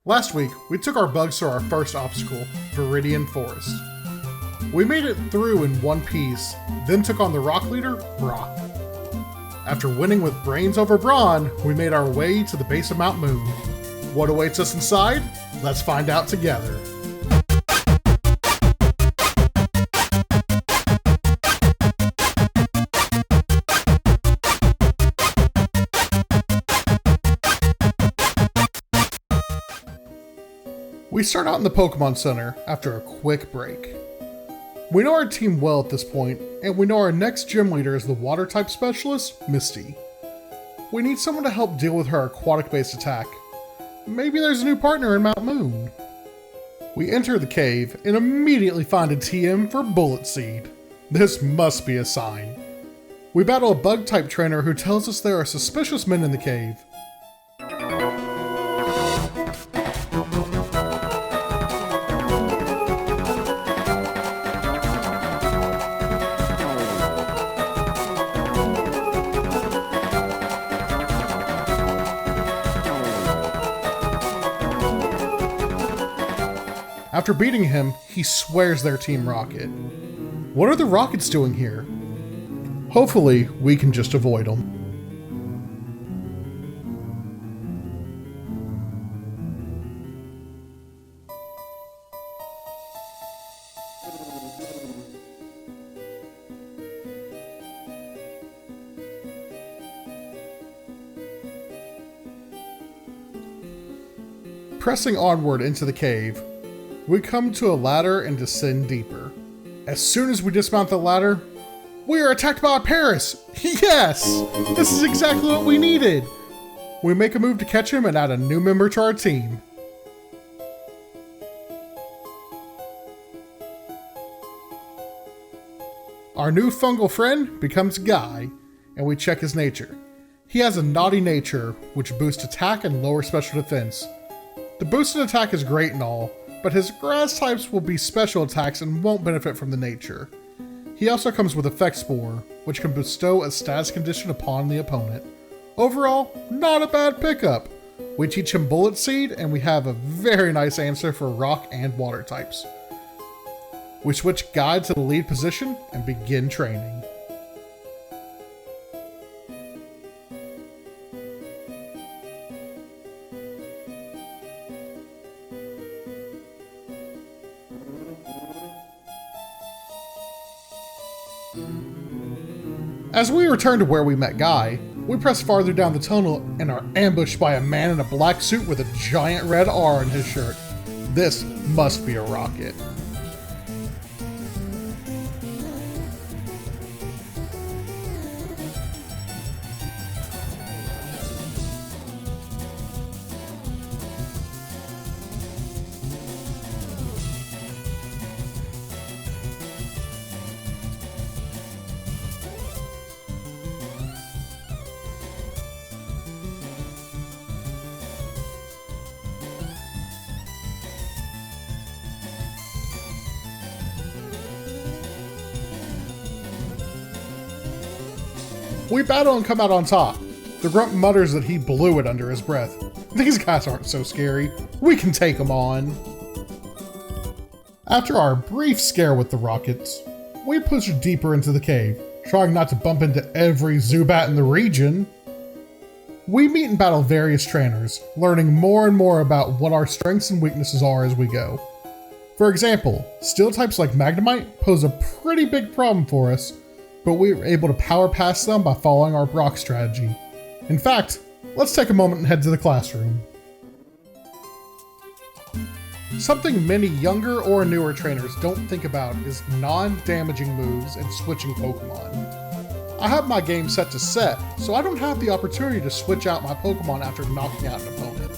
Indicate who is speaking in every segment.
Speaker 1: Last week, we took our bugs to our first obstacle, Viridian Forest. We made it through in one piece, then took on the rock leader, Brock. After winning with brains over brawn, we made our way to the base of Mount Moon. What awaits us inside? Let's find out together. We start out in the Pokemon Center after a quick break. We know our team well at this point, and we know our next gym leader is the water type specialist, Misty. We need someone to help deal with her aquatic based attack. Maybe there's a new partner in Mount Moon. We enter the cave and immediately find a TM for Bullet Seed. This must be a sign. We battle a bug type trainer who tells us there are suspicious men in the cave. After beating him, he swears they're Team Rocket. What are the Rockets doing here? Hopefully, we can just avoid them. Pressing onward into the cave, we come to a ladder and descend deeper. As soon as we dismount the ladder, we are attacked by a Paris! Yes! This is exactly what we needed! We make a move to catch him and add a new member to our team. Our new fungal friend becomes Guy, and we check his nature. He has a naughty nature, which boosts attack and lowers special defense. The boosted attack is great and all, but his grass types will be special attacks and won't benefit from the nature. He also comes with Effect Spore, which can bestow a status condition upon the opponent. Overall, not a bad pickup. We teach him Bullet Seed, and we have a very nice answer for rock and water types. We switch Guy to the lead position and begin training. As we return to where we met Guy, we press farther down the tunnel and are ambushed by a man in a black suit with a giant red R on his shirt. This must be a rocket. We battle and come out on top. The grunt mutters that he blew it under his breath. These guys aren't so scary. We can take them on. After our brief scare with the Rockets, we push deeper into the cave, trying not to bump into every Zubat in the region. We meet and battle various trainers, learning more and more about what our strengths and weaknesses are as we go. For example, steel types like Magnemite pose a pretty big problem for us, but we were able to power past them by following our Brock strategy. In fact, let's take a moment and head to the classroom. Something many younger or newer trainers don't think about is non-damaging moves and switching Pokemon. I have my game set to set, so I don't have the opportunity to switch out my Pokemon after knocking out an opponent.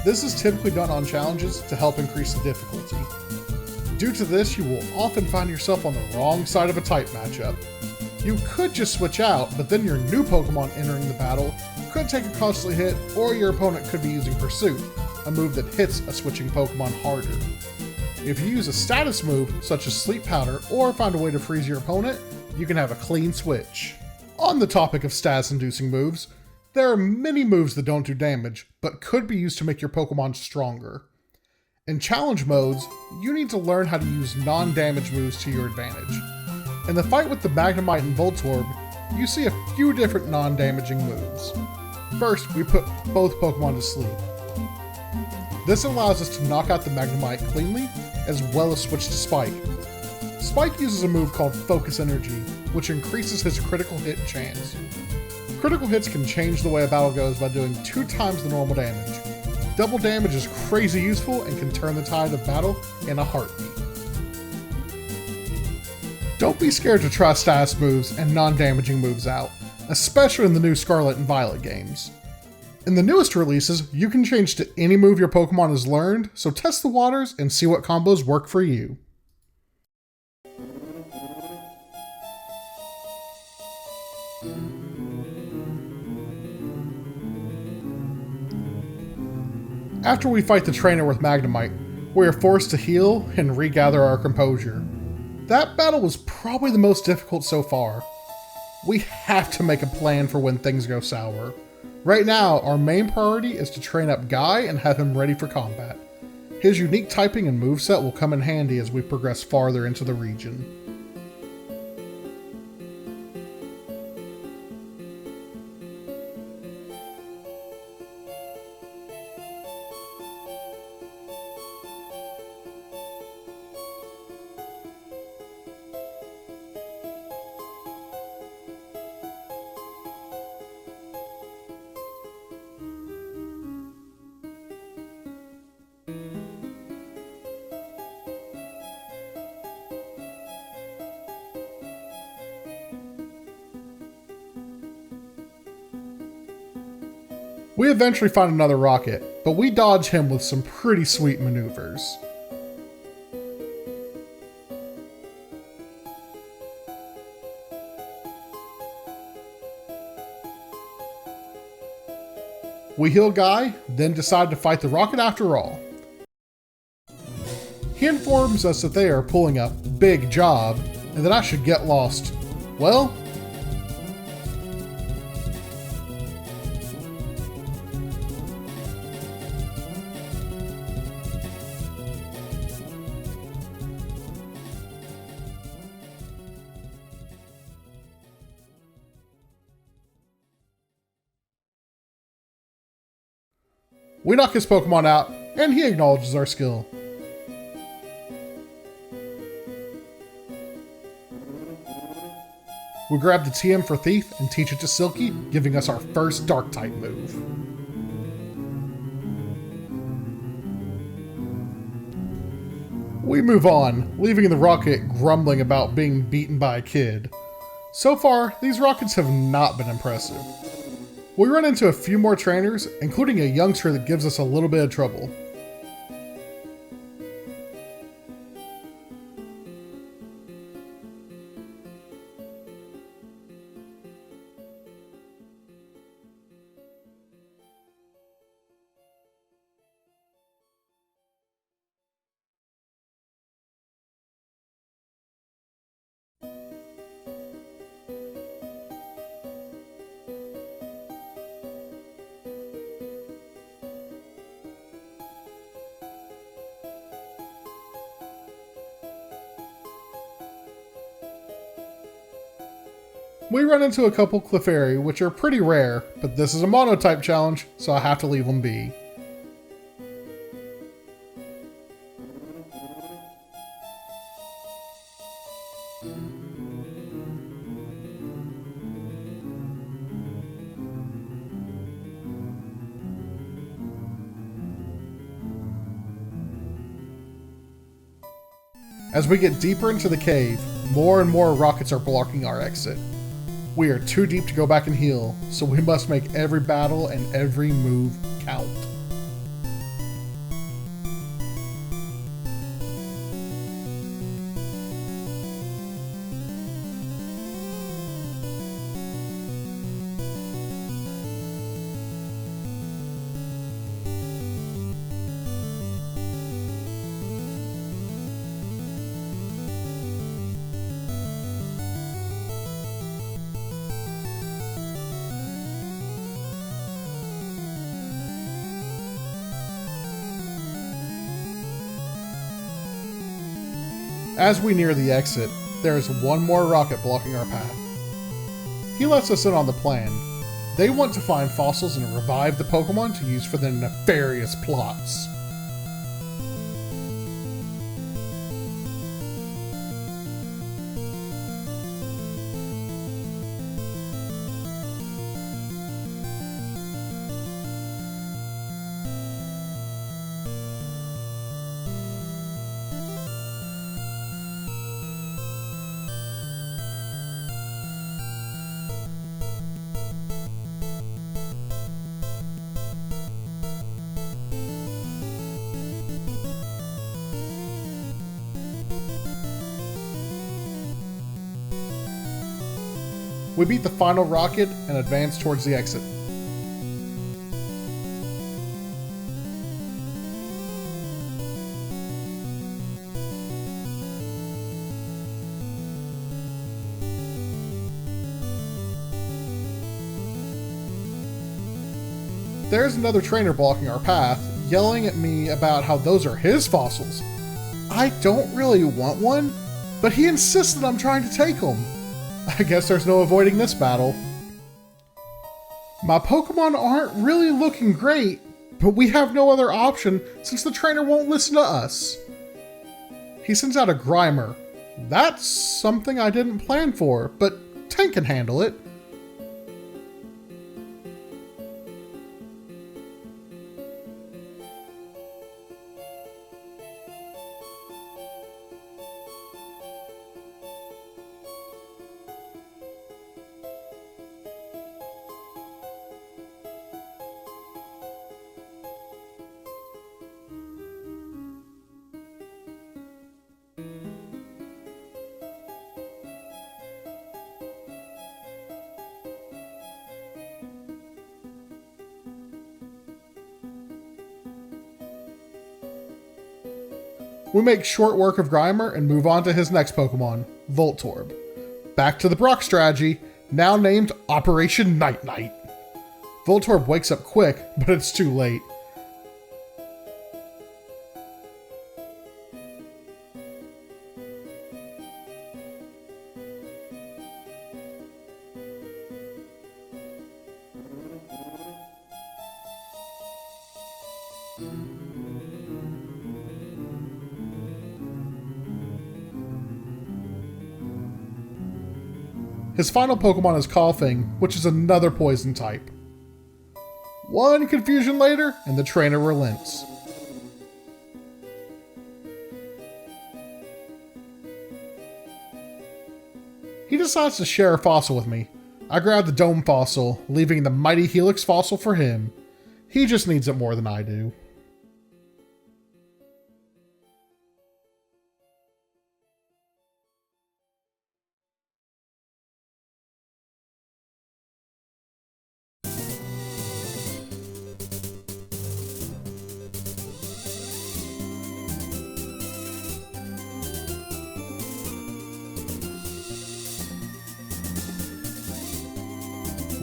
Speaker 1: This is typically done on challenges to help increase the difficulty. Due to this, you will often find yourself on the wrong side of a type matchup. You could just switch out, but then your new Pokemon entering the battle could take a costly hit, or your opponent could be using Pursuit, a move that hits a switching Pokemon harder. If you use a status move, such as Sleep Powder, or find a way to freeze your opponent, you can have a clean switch. On the topic of status-inducing moves, There are many moves that don't do damage, but could be used to make your Pokemon stronger. In challenge modes, you need to learn how to use non-damage moves to your advantage. In the fight with the Magnemite and Voltorb, you see a few different non-damaging moves. First, we put both Pokemon to sleep. This allows us to knock out the Magnemite cleanly, as well as switch to Spike. Spike uses a move called Focus Energy, which increases his critical hit chance. Critical hits can change the way a battle goes by doing 2 times the normal damage. Double damage is crazy useful and can turn the tide of battle in a heartbeat. Don't be scared to try status moves and non-damaging moves out, especially in the new Scarlet and Violet games. In the newest releases, you can change to any move your Pokemon has learned, so test the waters and see what combos work for you. After we fight the trainer with Magnemite, we are forced to heal and regather our composure. That battle was probably the most difficult so far. We have to make a plan for when things go sour. Right now, our main priority is to train up Guy and have him ready for combat. His unique typing and moveset will come in handy as we progress farther into the region. We eventually find another rocket, but we dodge him with some pretty sweet maneuvers. We heal Guy, then decide to fight the rocket after all. He informs us that they are pulling a big job, and that I should get lost. Well, we knock his Pokemon out, and he acknowledges our skill. We grab the TM for Thief and teach it to Silky, giving us our first Dark-type move. We move on, leaving the rocket grumbling about being beaten by a kid. So far, these rockets have not been impressive. We run into a few more trainers, including a youngster that gives us a little bit of trouble. We run into a couple Clefairy, which are pretty rare, but this is a Monotype challenge, so I have to leave them be. As we get deeper into the cave, more and more rockets are blocking our exit. We are too deep to go back and heal, so we must make every battle and every move count. As we near the exit, there is one more rocket blocking our path. He lets us in on the plan. They want to find fossils and revive the Pokemon to use for their nefarious plots. We beat the final rocket and advance towards the exit. There's another trainer blocking our path, yelling at me about how those are his fossils. I don't really want one, but he insists that I'm trying to take them. I guess there's no avoiding this battle. My Pokemon aren't really looking great, but we have no other option since the trainer won't listen to us. He sends out a Grimer. That's something I didn't plan for, but Tank can handle it. We make short work of Grimer and move on to his next Pokemon, Voltorb. Back to the Brock strategy, now named Operation Night Night. Voltorb wakes up quick, but it's too late. His final Pokemon is Coughing, which is another poison type. One confusion later, and the trainer relents. He decides to share a fossil with me. I grab the Dome fossil, leaving the Mighty Helix fossil for him. He just needs it more than I do.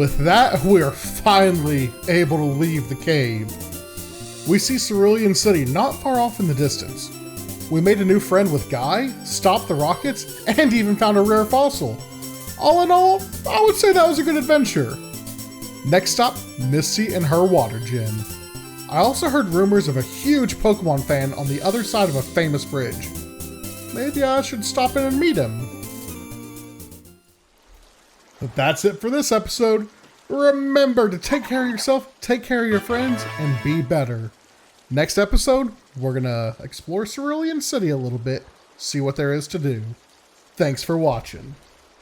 Speaker 1: With that, we are finally able to leave the cave. We see Cerulean City not far off in the distance. We made a new friend with Guy, stopped the rockets, and even found a rare fossil. All in all, I would say that was a good adventure. Next stop, Misty and her water gym. I also heard rumors of a huge Pokemon fan on the other side of a famous bridge. Maybe I should stop in and meet him. But that's it for this episode. Remember to take care of yourself, take care of your friends, and be better. Next episode, we're gonna explore Cerulean City a little bit, see what there is to do. Thanks for watching.